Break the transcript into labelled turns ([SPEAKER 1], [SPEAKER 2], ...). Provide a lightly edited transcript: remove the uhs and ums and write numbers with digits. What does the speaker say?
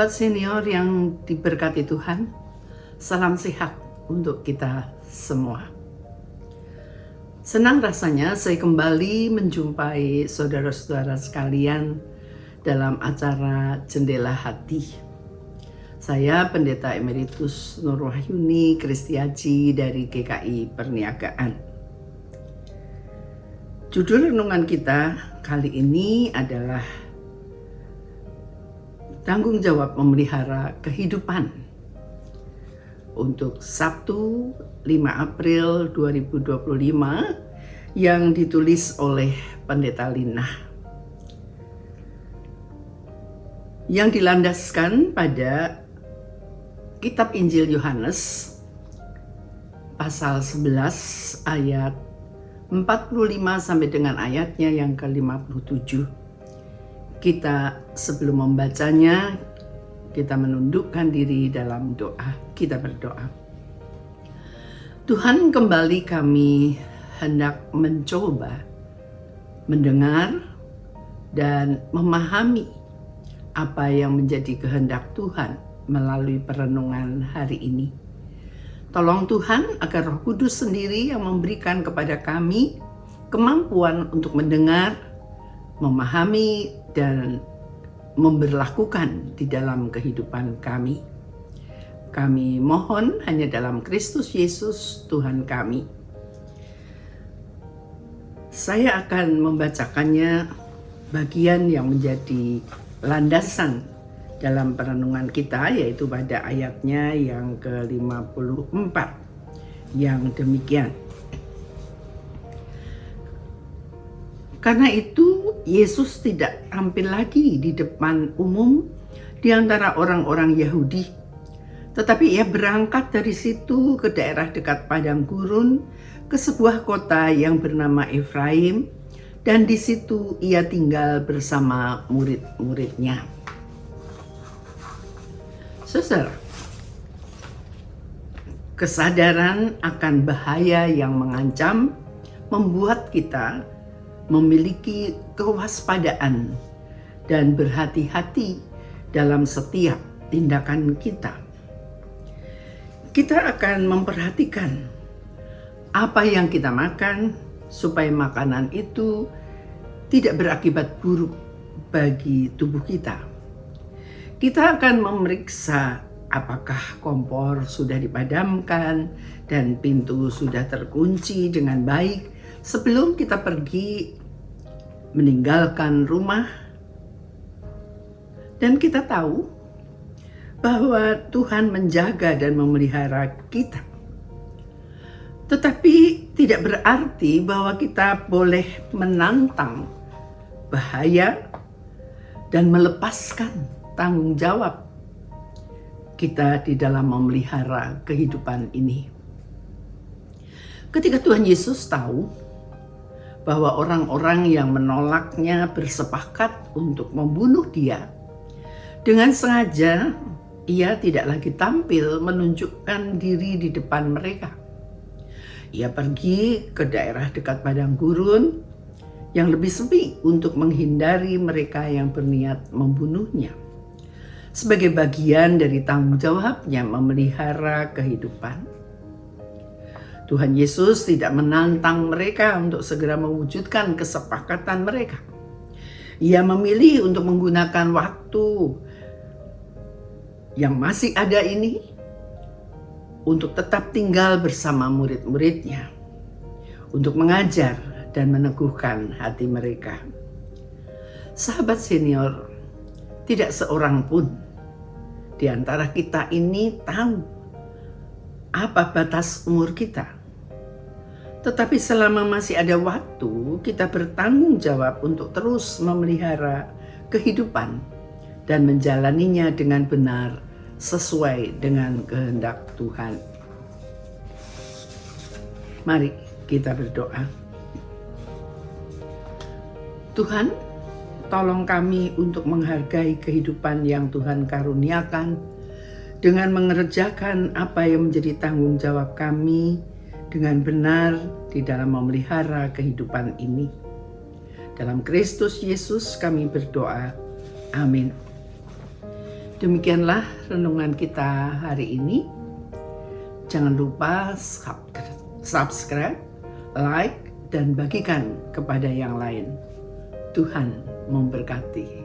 [SPEAKER 1] Sahabat senior yang diberkati Tuhan, salam sehat untuk kita semua. Senang rasanya saya kembali menjumpai saudara-saudara sekalian dalam acara Jendela Hati. Saya Pendeta Emeritus Nur Wahyuni Kristiaji dari GKI Perniagaan. Judul renungan kita kali ini adalah tanggung jawab memelihara kehidupan untuk Sabtu 5 April 2025 yang ditulis oleh Pendeta Lina, yang dilandaskan pada Kitab Injil Yohanes pasal 11 ayat 45 sampai dengan ayatnya yang ke-57. Kita sebelum membacanya, kita menundukkan diri dalam doa. Kita berdoa. Tuhan, kembali kami hendak mencoba mendengar dan memahami apa yang menjadi kehendak Tuhan melalui perenungan hari ini. Tolong Tuhan agar Roh Kudus sendiri yang memberikan kepada kami kemampuan untuk mendengar, memahami, dan memberlakukan di dalam kehidupan kami. Kami mohon hanya dalam Kristus Yesus Tuhan kami. Saya akan membacakannya bagian yang menjadi landasan dalam perenungan kita, yaitu pada ayatnya yang ke-54 yang demikian. Karena itu Yesus tidak tampil lagi di depan umum di antara orang-orang Yahudi, tetapi ia berangkat dari situ ke daerah dekat padang gurun, ke sebuah kota yang bernama Efraim, dan di situ ia tinggal bersama murid-muridnya. Saudara, kesadaran akan bahaya yang mengancam membuat kita memiliki kewaspadaan dan berhati-hati dalam setiap tindakan kita. Kita akan memperhatikan apa yang kita makan supaya makanan itu tidak berakibat buruk bagi tubuh kita. Kita akan memeriksa apakah kompor sudah dipadamkan dan pintu sudah terkunci dengan baik sebelum kita pergi meninggalkan rumah. Dan kita tahu bahwa Tuhan menjaga dan memelihara kita. Tetapi tidak berarti bahwa kita boleh menantang bahaya dan melepaskan tanggung jawab kita di dalam memelihara kehidupan ini. Ketika Tuhan Yesus tahu bahwa orang-orang yang menolaknya bersepakat untuk membunuh dia, dengan sengaja ia tidak lagi tampil menunjukkan diri di depan mereka. Ia pergi ke daerah dekat padang gurun yang lebih sepi untuk menghindari mereka yang berniat membunuhnya, sebagai bagian dari tanggung jawabnya memelihara kehidupan. Tuhan Yesus tidak menantang mereka untuk segera mewujudkan kesepakatan mereka. Ia memilih untuk menggunakan waktu yang masih ada ini untuk tetap tinggal bersama murid-muridnya, untuk mengajar dan meneguhkan hati mereka. Sahabat senior, tidak seorang pun di antara kita ini tahu apa batas umur kita. Tetapi selama masih ada waktu, kita bertanggung jawab untuk terus memelihara kehidupan dan menjalaninya dengan benar sesuai dengan kehendak Tuhan. Mari kita berdoa. Tuhan, tolong kami untuk menghargai kehidupan yang Tuhan karuniakan dengan mengerjakan apa yang menjadi tanggung jawab kami dengan benar di dalam memelihara kehidupan ini. Dalam Kristus Yesus kami berdoa. Amin. Demikianlah renungan kita hari ini. Jangan lupa subscribe, like, dan bagikan kepada yang lain. Tuhan memberkati.